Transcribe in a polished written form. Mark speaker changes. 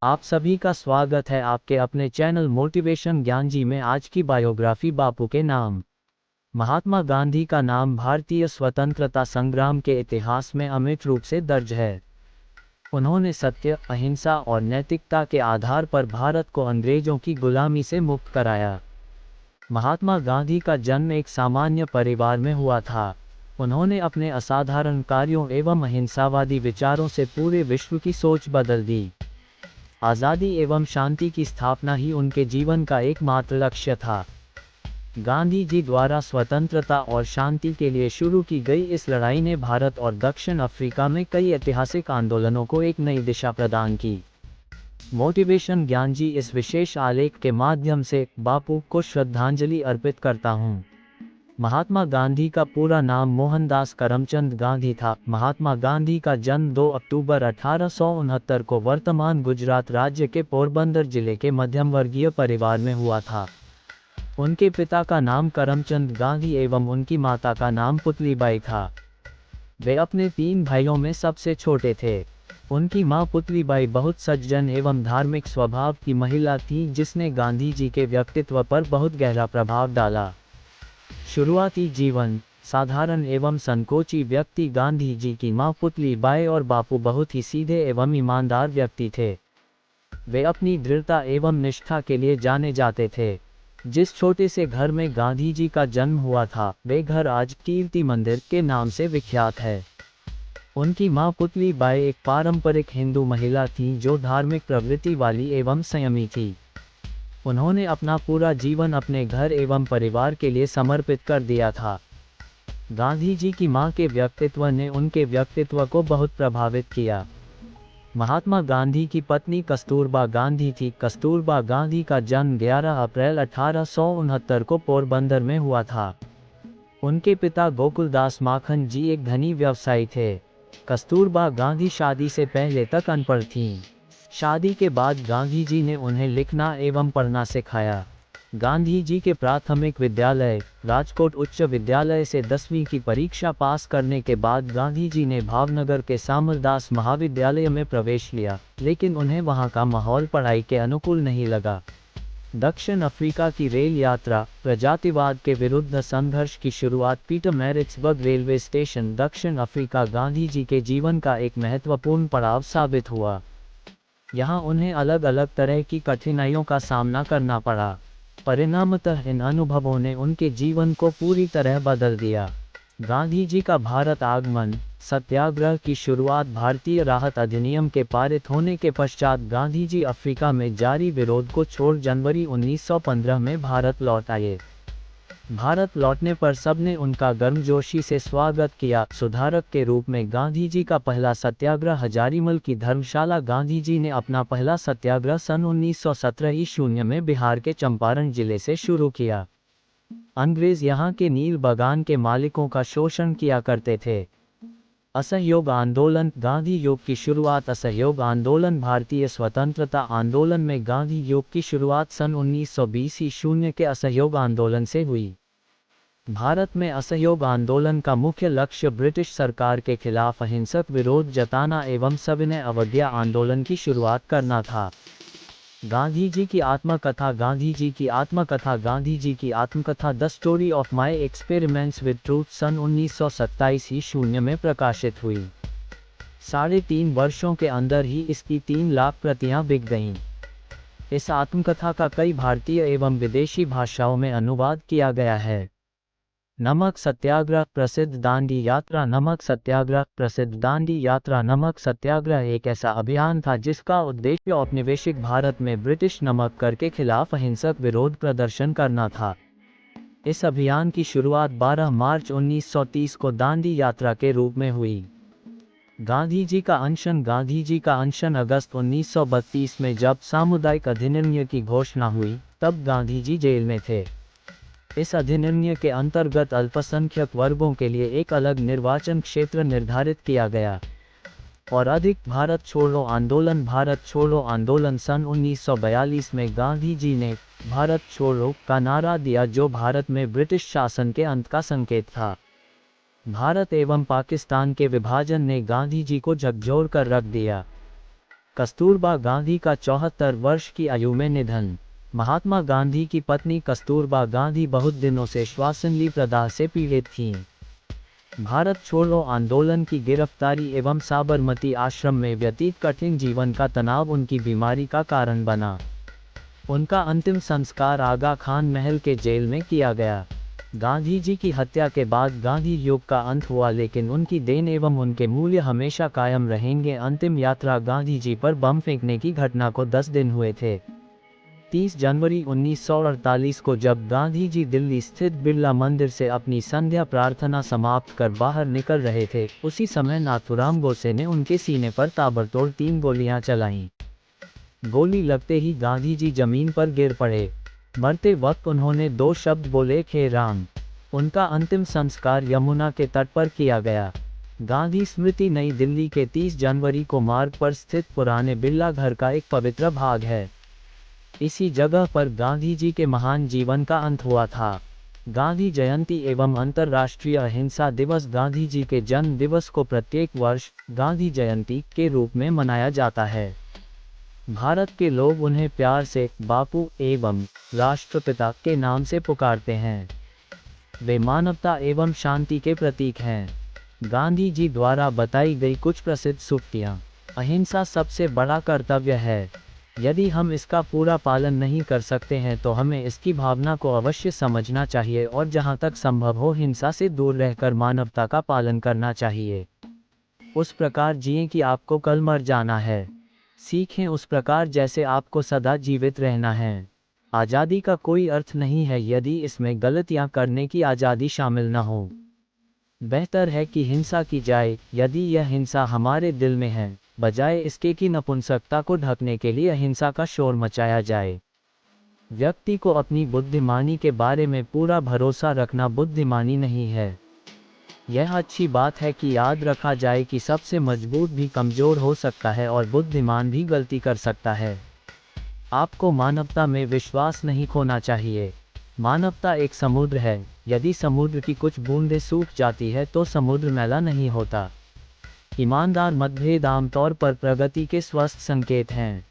Speaker 1: आप सभी का स्वागत है आपके अपने चैनल मोटिवेशन ज्ञान जी में। आज की बायोग्राफी बापू के नाम। महात्मा गांधी का नाम भारतीय स्वतंत्रता संग्राम के इतिहास में अमिट रूप से दर्ज है। उन्होंने सत्य, अहिंसा और नैतिकता के आधार पर भारत को अंग्रेजों की गुलामी से मुक्त कराया। महात्मा गांधी का जन्म एक सामान्य परिवार में हुआ था। उन्होंने अपने असाधारण कार्यों एवं अहिंसावादी विचारों से पूरे विश्व की सोच बदल दी। आज़ादी एवं शांति की स्थापना ही उनके जीवन का एकमात्र लक्ष्य था। गांधी जी द्वारा स्वतंत्रता और शांति के लिए शुरू की गई इस लड़ाई ने भारत और दक्षिण अफ्रीका में कई ऐतिहासिक आंदोलनों को एक नई दिशा प्रदान की। मोटिवेशन ज्ञान जी इस विशेष आलेख के माध्यम से बापू को श्रद्धांजलि अर्पित करता हूँ। महात्मा गांधी का पूरा नाम मोहनदास करमचंद गांधी था। महात्मा गांधी का जन्म 2 अक्टूबर 1869 को वर्तमान गुजरात राज्य के पोरबंदर जिले के मध्यम वर्गीय परिवार में हुआ था। उनके पिता का नाम करमचंद गांधी एवं उनकी माता का नाम पुतलीबाई था। वे अपने 3 भाइयों में सबसे छोटे थे। उनकी मां पुतलीबाई बहुत सज्जन एवं धार्मिक स्वभाव की महिला थी, जिसने गांधी जी के व्यक्तित्व पर बहुत गहरा प्रभाव डाला। शुरुआती जीवन साधारण एवं संकोची व्यक्ति। गांधी जी की मां पुतलीबाई और बापू बहुत ही सीधे एवं ईमानदार व्यक्ति थे। वे अपनी दृढ़ता एवं निष्ठा के लिए जाने जाते थे। जिस छोटे से घर में गांधी जी का जन्म हुआ था, वे घर आज कीर्ति मंदिर के नाम से विख्यात है। उनकी मां पुतलीबाई एक पारंपरिक हिंदू महिला थी, जो धार्मिक प्रवृत्ति वाली एवं संयमी थी। उन्होंने अपना पूरा जीवन अपने घर एवं परिवार के लिए समर्पित कर दिया था। गांधी जी की मां के व्यक्तित्व ने उनके व्यक्तित्व को बहुत प्रभावित किया। महात्मा गांधी की पत्नी कस्तूरबा गांधी थी। कस्तूरबा गांधी का जन्म 11 अप्रैल 1869 को पोरबंदर में हुआ था। उनके पिता गोकुलदास माखन जी एक धनी व्यवसायी थे। कस्तूरबा गांधी शादी से पहले तक अनपढ़ थीं। शादी के बाद गांधी जी ने उन्हें लिखना एवं पढ़ना सिखाया। गांधी जी के प्राथमिक विद्यालय राजकोट उच्च विद्यालय से 10वीं की परीक्षा पास करने के बाद गांधी जी ने भावनगर के सामरदास महाविद्यालय में प्रवेश लिया, लेकिन उन्हें वहां का माहौल पढ़ाई के अनुकूल नहीं लगा। दक्षिण अफ्रीका की रेल यात्रा प्रजातिवाद के विरुद्ध संघर्ष की शुरुआत पीटरमैरिट्सबर्ग रेलवे स्टेशन दक्षिण अफ्रीका गांधी जी के जीवन का एक महत्वपूर्ण पड़ाव साबित हुआ। यहाँ उन्हें अलग अलग तरह की कठिनाइयों का सामना करना पड़ा। परिणामतः इन अनुभवों ने उनके जीवन को पूरी तरह बदल दिया। गांधी जी का भारत आगमन सत्याग्रह की शुरुआत भारतीय राहत अधिनियम के पारित होने के पश्चात गांधी जी अफ्रीका में जारी विरोध को छोड़ जनवरी 1915 में भारत लौट आए। भारत लौटने पर सबने उनका गर्मजोशी से स्वागत किया। सुधारक के रूप में गांधी जी का पहला सत्याग्रह हजारीमल की धर्मशाला। गांधी जी ने अपना पहला सत्याग्रह सन 1917 में बिहार के चंपारण जिले से शुरू किया। अंग्रेज यहाँ के नील बागान के मालिकों का शोषण किया करते थे। असहयोग आंदोलन गांधी युग की शुरुआत असहयोग आंदोलन भारतीय स्वतंत्रता आंदोलन में गांधी युग की शुरुआत सन 1920 ईस्वी के असहयोग आंदोलन से हुई। भारत में असहयोग आंदोलन का मुख्य लक्ष्य ब्रिटिश सरकार के खिलाफ अहिंसक विरोध जताना एवं सविनय अवज्ञा आंदोलन की शुरुआत करना था। गांधी जी की आत्मकथा गांधी जी की आत्मकथा गांधी जी की आत्मकथा the story of my experiments with truth सन 1927 ईस्वी में प्रकाशित हुई। 3.5 वर्षों के अंदर ही इसकी 3 लाख प्रतियां बिक गईं। इस आत्मकथा का कई भारतीय एवं विदेशी भाषाओं में अनुवाद किया गया है। नमक सत्याग्रह प्रसिद्ध दांडी यात्रा नमक सत्याग्रह प्रसिद्ध दांडी यात्रा नमक सत्याग्रह एक ऐसा अभियान था जिसका उद्देश्य औपनिवेशिक भारत में ब्रिटिश नमक कर के खिलाफ अहिंसक विरोध प्रदर्शन करना था। इस अभियान की शुरुआत 12 मार्च 1930 को दांडी यात्रा के रूप में हुई। गांधी जी का अनशन अगस्त 1932 में जब सामुदायिक अधिनियम की घोषणा हुई, तब गांधी जी जेल में थे। इस अधिनियम के अंतर्गत अल्पसंख्यक वर्गों के लिए एक अलग निर्वाचन क्षेत्र निर्धारित किया गया। और अधिक भारत छोड़ो आंदोलन सन 1942 में गांधी जी ने भारत छोड़ो का नारा दिया, जो भारत में ब्रिटिश शासन के अंत का संकेत था। भारत एवं पाकिस्तान के विभाजन ने गांधी जी को झकझोर कर रख दिया। कस्तूरबा गांधी का 74 वर्ष की आयु में निधन। महात्मा गांधी की पत्नी कस्तूरबा गांधी बहुत दिनों से श्वासनली प्रदाह से पीड़ित थीं। भारत छोड़ो आंदोलन की गिरफ्तारी एवं साबरमती आश्रम में व्यतीत कठिन जीवन का तनाव उनकी बीमारी का कारण बना। उनका अंतिम संस्कार आगा खान महल के जेल में किया गया। गांधी जी की हत्या के बाद गांधी युग का अंत हुआ, लेकिन उनकी देन एवं उनके मूल्य हमेशा कायम रहेंगे। अंतिम यात्रा। गांधी जी पर बम फेंकने की घटना को 10 दिन हुए थे। 30 जनवरी 1948 को जब गांधी जी दिल्ली स्थित बिरला मंदिर से अपनी संध्या प्रार्थना समाप्त कर बाहर निकल रहे थे, उसी समय नाथूराम गोडसे ने उनके सीने पर ताबड़तोड़ 3 गोलियां चलाईं। गोली लगते ही गांधी जी जमीन पर गिर पड़े। मरते वक्त उन्होंने 2 शब्द बोले, हे राम। उनका अंतिम संस्कार यमुना के तट पर किया गया। गांधी स्मृति नई दिल्ली के 30 जनवरी को मार्ग पर स्थित पुराने बिरला घर का एक पवित्र भाग है। इसी जगह पर गांधी जी के महान जीवन का अंत हुआ था। गांधी जयंती एवं अंतर्राष्ट्रीय अहिंसा दिवस। गांधी जी के जन्म दिवस को प्रत्येक वर्ष गांधी जयंती के रूप में मनाया जाता है। भारत के लोग उन्हें प्यार से बापू एवं राष्ट्रपिता के नाम से पुकारते हैं। वे मानवता एवं शांति के प्रतीक हैं। गांधी जी द्वारा बताई गई कुछ प्रसिद्ध सूक्तियाँ। अहिंसा सबसे बड़ा कर्तव्य है। यदि हम इसका पूरा पालन नहीं कर सकते हैं तो हमें इसकी भावना को अवश्य समझना चाहिए और जहाँ तक संभव हो हिंसा से दूर रहकर मानवता का पालन करना चाहिए। उस प्रकार जिएं कि आपको कल मर जाना है। सीखें उस प्रकार जैसे आपको सदा जीवित रहना है। आज़ादी का कोई अर्थ नहीं है यदि इसमें गलतियां करने की आज़ादी शामिल न हो। बेहतर है कि हिंसा की जाए यदि यह हिंसा हमारे दिल में है, बजाय इसके कि नपुंसकता को ढकने के लिए अहिंसा का शोर मचाया जाए। व्यक्ति को अपनी बुद्धिमानी के बारे में पूरा भरोसा रखना बुद्धिमानी नहीं है। यह अच्छी बात है कि याद रखा जाए कि सबसे मजबूत भी कमज़ोर हो सकता है और बुद्धिमान भी गलती कर सकता है। आपको मानवता में विश्वास नहीं खोना चाहिए। मानवता एक समुद्र है। यदि समुद्र की कुछ बूंदें सूख जाती है तो समुद्र मैला नहीं होता। ईमानदार मतभेद आमतौर पर प्रगति के स्वस्थ संकेत हैं।